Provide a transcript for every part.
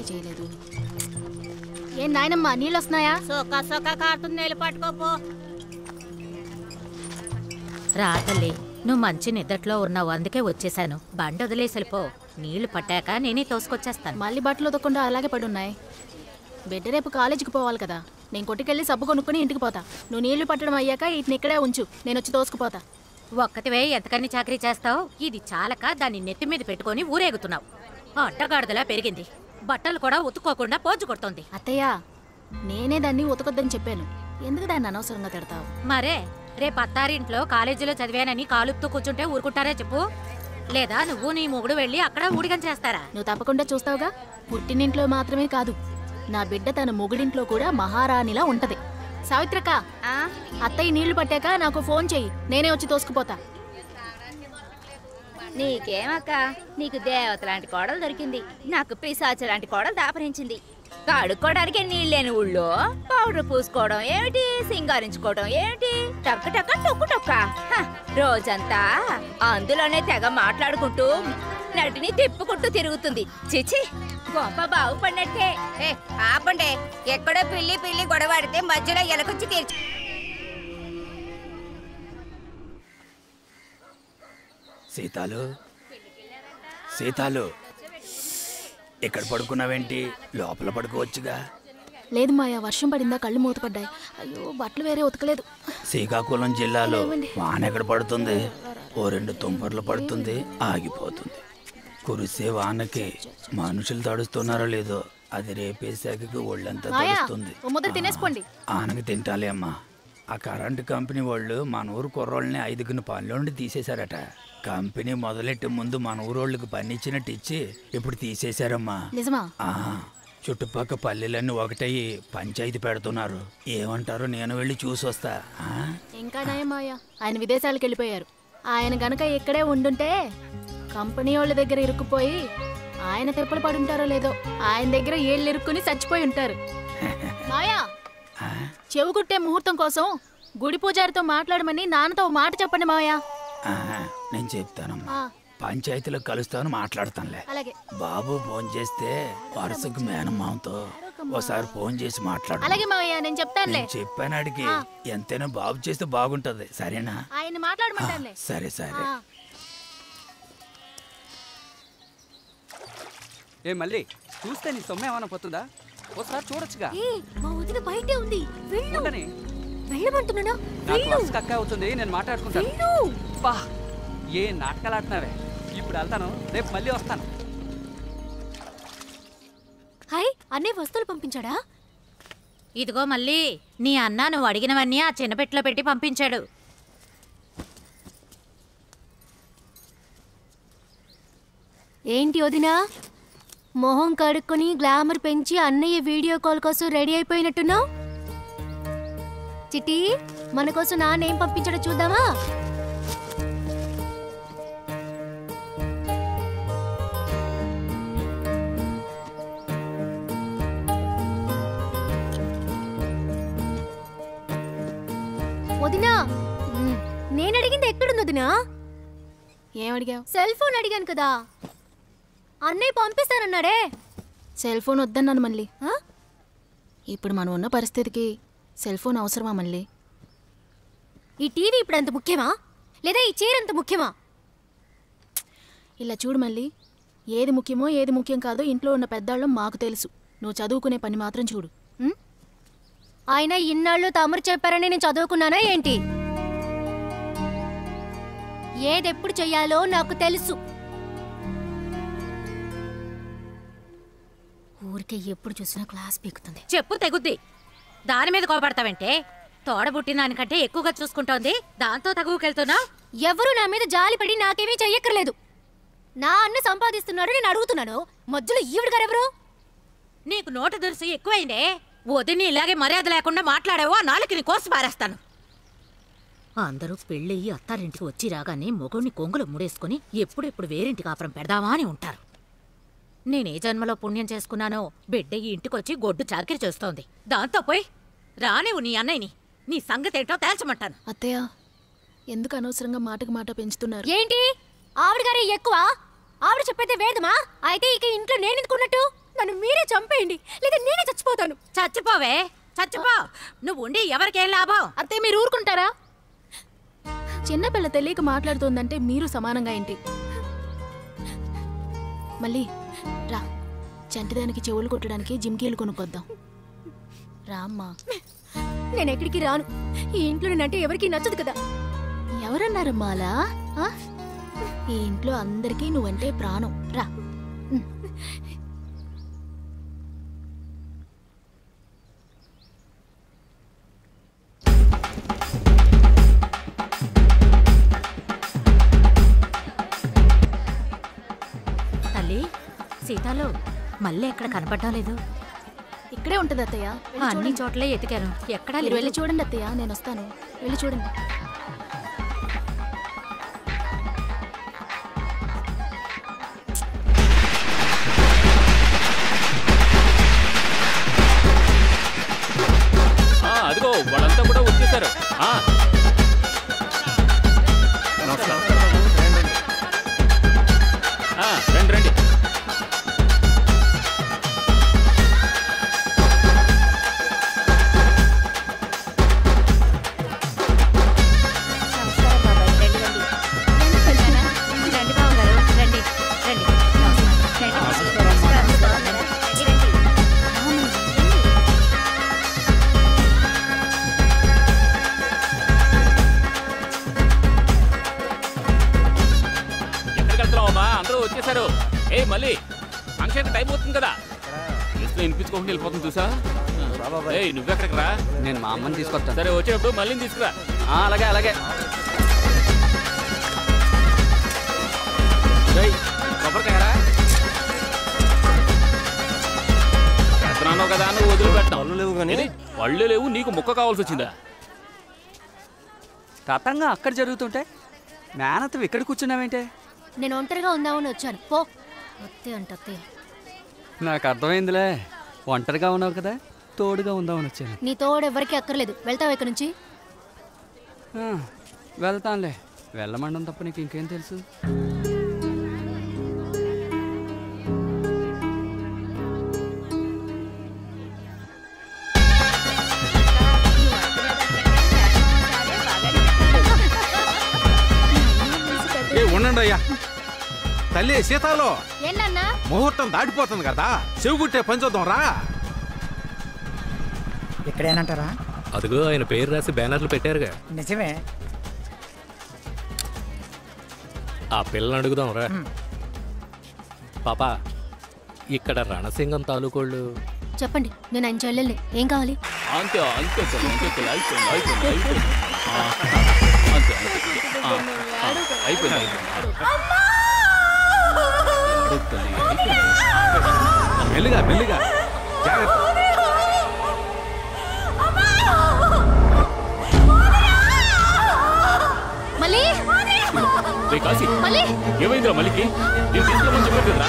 చేయలేదు. ఏం నాయనమ్మా నీళ్ళు వస్తున్నాయా? సోకా సోకా కారుతుంది, నీళ్ళు పట్టుకోపో. రా తల్లి, నువ్వు మంచి నిద్దట్లో ఉన్నావు, అందుకే వచ్చేసాను. బండి వదిలేసిపో, నీళ్లు పట్టాక నేనే తోసుకొచ్చేస్తాను. మళ్ళీ బట్టలు ఉతకకుండా అలాగే పడున్నాయి. బిడ్డ రేపు కాలేజీకి పోవాలి కదా. నేను కొట్టుకెళ్ళి సబ్బు కొనుక్కుని ఇంటికి పోతా. నువ్వు నీళ్లు పట్టడం అయ్యాక వీటిని ఇక్కడే ఉంచు, నేను వచ్చి తోసుకుపోతా. ఒక్కతివే ఎంతకని చాకరీ చేస్తావు? ఇది చాలక దాన్ని నెత్తి మీద పెట్టుకుని ఊరేగుతున్నావు. అడ్డగాడిదలా పెరిగింది, బట్టలు కూడా ఉతుక్కోకుండా పోజు కొడుతోంది. అత్తయ్య, నేనే దాన్ని ఉతకొద్దని చెప్పాను, ఎందుకు దాన్ని అనవసరంగా తిడతావు? మరే రేపు అత్తారింట్లో కాలేజీలో చదివానని కాలుపుతూ కూర్చుంటే ఊరుకుంటారా చెప్పు? లేదా నువ్వు నీ మొగుడు వెళ్ళి అక్కడ ఊడిగం చేస్తారా? నువ్వు తప్పకుండా చూస్తావుగా. పుట్టినింట్లో మాత్రమే కాదు, నా బిడ్డ తన మొగుడింట్లో కూడా మహారాణిలా ఉంటది. సావిత్రక్క, అత్తయ్య నీళ్లు పట్టాక నాకు ఫోన్ చెయ్యి, నేనే వచ్చి తోసుకుపోతా. నీకేమక్క, నీకు దేవత లాంటి కోడలు దొరికింది, నాకు పిశాచ లాంటి కోడలు దాపరించింది. కడుక్కోవడానికి నీళ్ళేని ఊళ్ళో పౌడర్ పూసుకోవడం ఏమిటి, సింగారించుకోవడం ఏమిటి, టక్క టక్క టొక్కు టొక్క. రోజంతా అందులోనే తెగ మాట్లాడుకుంటూ నటిని తిప్పుకుంటూ తిరుగుతుంది. చిచి, గొప్ప బాగుపడినట్టే. ఆపండి, ఎక్కడో పిల్లి పిల్లి గొడవాడితే మధ్యలో ఎలకొచ్చి తీర్చి. సీతాలు, సీతాలు, ఇక్కడ పడుకున్నావేంటి? లోపల పడుకోవచ్చుగా. లేదు మాయా, వర్షం పడిందా, కళ్ళు మూతపడ్డాయి. అయ్యో, బట్టలు వేరే ఉతకలేదు. శ్రీకాకుళం జిల్లాలో వాన ఎక్కడ పడుతుంది? ఓ 2 తుంపర్లు పడుతుంది, ఆగిపోతుంది. కురిసే వానకి మనుషులు తడుస్తున్నారో లేదో, అది రేపేశాఖకి ఒళ్ళంతా తడుస్తుంది. తినేసుకోండి. ఆనకి తింటాలే అమ్మా. ఆ కరెంటు కంపెనీ వాళ్ళు మన ఊరు కుర్రోళ్ళని 5 పనిలోండి తీసేశారట. కంపెనీ మొదలెట్టే ముందు మన ఊరోళ్ళకి పని ఇచ్చినట్టు ఇచ్చి ఇప్పుడు తీసేశారమ్మా. నిజమా? చుట్టుపక్కల పల్లెలన్నీ ఒకటయ్యి పంచాయతీ పెడుతున్నారు. ఏమంటారో నేను వెళ్ళి చూసి వస్తా. ఇంకా నయమాయా, ఆయన విదేశాలకు వెళ్ళిపోయారు. ఆయన గనక ఇక్కడే ఉండుంటే కంపెనీ వాళ్ళ దగ్గర ఇరుక్కుపోయి ఆయన తిప్పలు పడుంటారో లేదో, ఆయన దగ్గర ఏళ్ళు ఇరుక్కుని చచ్చిపోయి ఉంటారు. మాయా, చెవు కుట్టే ముహూర్తం కోసం గుడి పూజారితో మాట్లాడమని నాన్నతో మాట చెప్పండి మాయా. నేను చెప్తానమ్మా, పంచాయతీలో కలుస్తాను, మాట్లాడతానులే. అలాగే. బాబు ఫోన్ చేస్తే వరుసకు మేనమామతో ఒకసారి ఫోన్ చేసి మాట్లాడు. అలాగే మావయ్య, నేను చెప్తానులే. చెప్పానాడికి ఎంతైనా బాబు చేస్తే బాగుంటది, సరేనా? ఆయన మాట్లాడమంటానులే. సరే సరే. ఏ మళ్ళీ చూస్తే నీ సొమ్మ ఏమైనా పోతుందా? ఒకసారి చూడొచ్చుగా. మా వదిన బయటే ఉంది, వెళ్ళు. వెళ్ళమంటున్నానా? నాకు వర్ష కక్క అవుతుంది, నేను మాట్లాడుకుంటాను. బా, ఏ నాటకాలు ఆడుతున్నావే. ఇప్పుడు వెళ్తాను, రేపు మళ్ళీ వస్తాను. హాయ్, అన్నీ వస్తువులు పంపించాడా? ఇదిగో మళ్ళీ నీ అన్న నువ్వు అడిగినవన్నీ ఆ చిన్న పెట్టెలో పెట్టి పంపించాడు. ఏంటి వదినా, మొహం కడుక్కొని గ్లామర్ పెంచి అన్నయ్య వీడియో కాల్ కోసం రెడీ అయిపోయినట్టున్నావు? చిట్టి, మన కోసం నాన్న ఏం పంపించాడో చూద్దామా? వదినా, నేను అడిగింది ఎక్కడుంది వదినా? ఏమడిగావు? సెల్ ఫోన్ అడిగాను కదా. అన్నయ్య పంపిస్తానన్నాడే. సెల్ ఫోన్ వద్దన్నాను మళ్ళీ. ఇప్పుడు మనం ఉన్న పరిస్థితికి సెల్ ఫోన్ అవసరమా మళ్ళీ? ఈ టీవీ ఇప్పుడు అంత ముఖ్యమా, లేదా ఈ చీర అంత ముఖ్యమా? ఇలా చూడు మళ్ళీ, ఏది ముఖ్యమో ఏది ముఖ్యం కాదో ఇంట్లో ఉన్న పెద్దాళ్ళం మాకు తెలుసు. నువ్వు చదువుకునే పని మాత్రం చూడు. ఆయన ఇన్నాళ్ళు తమరు చెప్పారని నేను చదువుకున్నానా ఏంటి? ఏదెప్పుడు చెయ్యాలో నాకు తెలుసు. ఊరికే ఎప్పుడు చూసినా క్లాస్ పీకుతుంది. చెప్పు తెగుద్ది, దాని మీద కోపడతావంటే? తోడబుట్టిన దానికంటే ఎక్కువగా చూసుకుంటోంది, దాంతో తగువకెళ్తున్నా. ఎవరు నా మీద జాలిపడి నాకేమీ చెయ్యక్కర్లేదు. నా అన్న సంపాదిస్తున్నాడు, నేను అడుగుతున్నాను. మధ్యలో ఈవిడ గారెవరు? నీకు నోటు దురుసు ఎక్కువైందే. వదిని ఇలాగే మర్యాద లేకుండా మాట్లాడావో నాలుగుని కోసి పారేస్తాను. అందరూ పెళ్ళయ్యి అత్తారింటికి వచ్చి రాగానే మొగుడిని కొంగులు ముడేసుకుని ఎప్పుడెప్పుడు వేరింటి కాపురం పెడదామా అని ఉంటారు. నేనే జన్మలో పుణ్యం చేసుకున్నానో బిడ్డ ఈ ఇంటికొచ్చి గొడ్డు చాకిరి చేస్తోంది. దాంతో పోయి రానివు నీ అన్నయ్యని, నీ సంగతేంటో తేల్చమంటాను. అత్తయ్య, ఎందుకు అనవసరంగా మాటకు మాట పెంచుతున్నారు? ఏంటి ఆవిడ గారే ఎక్కువ? ఆవిడ చెప్పేదే వేదమా? అయితే ఇక ఇంట్లో నేను ఎందుకున్నట్టు? నన్ను మీరే చంపేయండి, లేదా నేనే చచ్చిపోతాను. చచ్చిపోవే, చచ్చిపో. నువ్వు ఉండి ఎవరికేం లాభం? అంతే మీరు ఊరుకుంటారా? చిన్నపిల్ల తెలియక మాట్లాడుతోందంటే మీరు సమానంగా ఏంటి? మళ్ళీ రా, చంటిదానికి చెవులు కొట్టడానికి జిమ్కీలు కొనుక్కొద్దాం. రామ్మా. నేను ఎక్కడికి రాను. ఈ ఇంట్లో నేనంటే ఎవరికి నచ్చదు కదా. ఎవరన్నారమ్మా అలా? ఈ ఇంట్లో అందరికీ నువ్వంటే ప్రాణం. రా. తల్లి సీతాలో మళ్ళీ ఎక్కడ కనపడడం లేదు. ఇక్కడే ఉంటది అత్తయ్య. అన్ని చోట్లే ఎతికాను, ఎక్కడా మీరు లేదు. వెళ్ళి చూడండి అత్తయ్య, నేను వస్తాను. వెళ్ళి చూడండి. అదిగో వాళ్ళంతా కూడా వచ్చేసారు. రండి రండి. వచ్చేసారు. ఏ మళ్ళీ ఫంక్షన్ టైం అవుతుంది కదా, వినిపించుకోకుండా వెళ్ళిపోతుంది చూసా. నువ్వెక్కడికి రా, నేను మా అమ్మని తీసుకొస్తాను. సరే వచ్చేటప్పుడు మళ్ళీ తీసుకురా. అలాగే అలాగే. కొబ్బరికాయరా పెద్దనాన్నావు కదా, నువ్వు వదిలిపెట్టావు. పళ్ళు లేవు, నీకు ముక్క కావాల్సి వచ్చిందా? తతంగా అక్కడ జరుగుతుంటే మేనత్తం ఇక్కడ కూర్చున్నావేంటే? నేను ఒంటరిగా ఉందామని వచ్చాను. పో. అత్తే అంట అత్తయ్య. నాకు అర్థమైందిలే, ఒంటరిగా ఉన్నావు కదా, తోడుగా ఉందామని వచ్చాను. నీ తోడు ఎవరికి అక్కర్లేదు. వెళ్తావు ఇక్కడ నుంచి? వెళ్తానులే. వెళ్ళమండం తప్ప నీకు ఇంకేం తెలుసు? ఉండండి అయ్యా. తల్లి సీతాలో ఏంటన్నా? ముహూర్తం దాటిపోతుంది కదా, చెవి కుట్టే పని చూద్దాం రా. ఇక్కడేనంటారా? అదిగో ఆయన పేరు రాసి బ్యానర్లు పెట్టారుగా. నిజమే. ఆ పిల్లని అడుగుదాం రా. పాపా, ఇక్కడ రణసింగం తాలూకోళ్ళు. చెప్పండి, నేను ఆయన చెల్లెల్ని. ఏం కావాలి? అంతే అంతే అయిపోయింది అయిపోయింది. మెల్లిగా మెల్లిగా జాగ్రత్త. మళ్ళీ ఏమైందిరా మళ్ళీకి? నేను తీసుకోమని చెప్పాను కదరా.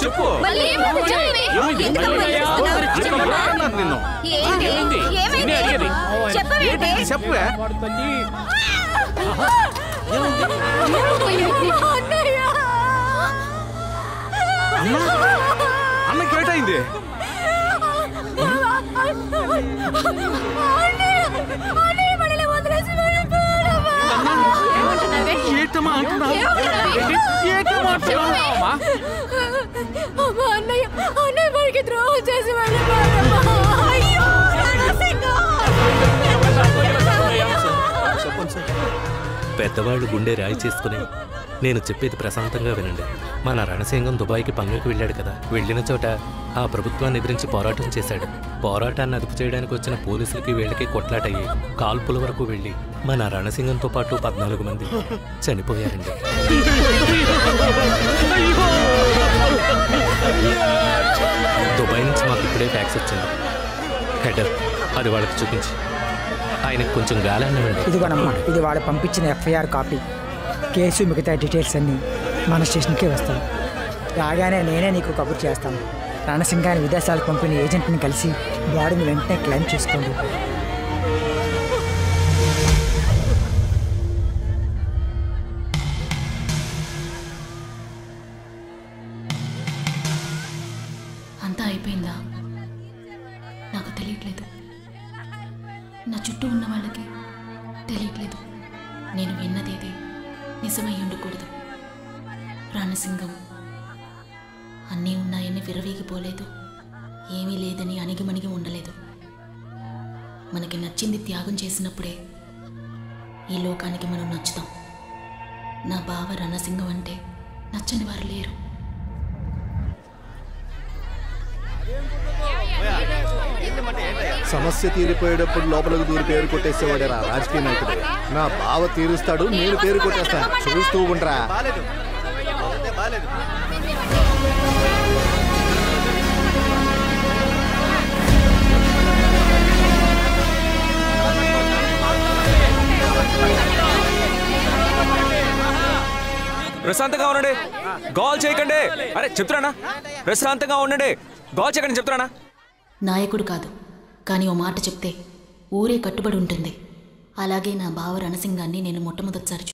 చెప్పు. చెప్పు. అన్నకి ఏటైంది? ద్రోహం చేసి పెద్దవాళ్ళు గుండె రాయి చేసుకుని నేను చెప్పేది ప్రశాంతంగా వినండి. మన రణసింగం దుబాయ్కి పనులకు వెళ్ళాడు కదా. వెళ్ళిన చోట ఆ ప్రభుత్వాన్ని ఎదిరించి పోరాటం చేశాడు. పోరాటాన్ని అదుపు చేయడానికి వచ్చిన పోలీసులకి వీళ్ళకి కొట్లాటయ్యి కాల్పుల వరకు వెళ్ళి మన రణసింగంతో పాటు 14 మంది చనిపోయారండి. దుబాయ్ నుంచి మాకు ఇప్పుడే ట్యాక్స్ వచ్చింది. హెడర్ అది వాళ్ళకి చూపించి ఆయనకు కొంచెం గాలన్నవండి. ఇదిగోనమ్మా, ఇది వాళ్ళు పంపించిన FIR కాపీ. కేసు మిగతా డీటెయిల్స్ అన్నీ మన స్టేషన్కే వస్తాయి. రాగానే నేనే నీకు కబుర్ చేస్తాను. రణసింగాన్ని విదేశాలకు పంపిన ఏజెంట్ని కలిసి బాడీని వెంటనే క్లెయిమ్ చేసుకోండి. తెలియట్లేదు, నా చుట్టూ ఉన్న వాళ్ళకి తెలియట్లేదు. నేను విన్నదేది నిజమై ఉండకూడదు. రణసింగం అన్నీ ఉన్నాయని విర్రవీగిపోలేదు, ఏమీ లేదని అణిగిమణిగి ఉండలేదు. మనకి నచ్చింది త్యాగం చేసినప్పుడే ఈ లోకానికి మనం నచ్చుతాం. నా బావ రణసింగం అంటే నచ్చని వారు లేరు. సమస్య తీరిపోయేటప్పుడు లోపలికి దూరి పేరు కొట్టేసేవాడేరా రాజకీయ నాయకుడు. నా బావ తీరుస్తాడు, నేను పేరు కొట్టేస్తాను, చూస్తూ ఉండరా. ప్రశాంతంగా ఉండండి, గోల్ చేయకండి. అరే చెప్తున్నానా, ప్రశాంతంగా ఉండండి, గోల్ చేయకండి చెప్తున్నానా. నాయకుడు కాదు, కానీ ఓ మాట చెప్తే ఊరే కట్టుబడి ఉంటుంది. అలాగే నా బావ రణసింగాన్ని నేను మొట్టమొదటిసారి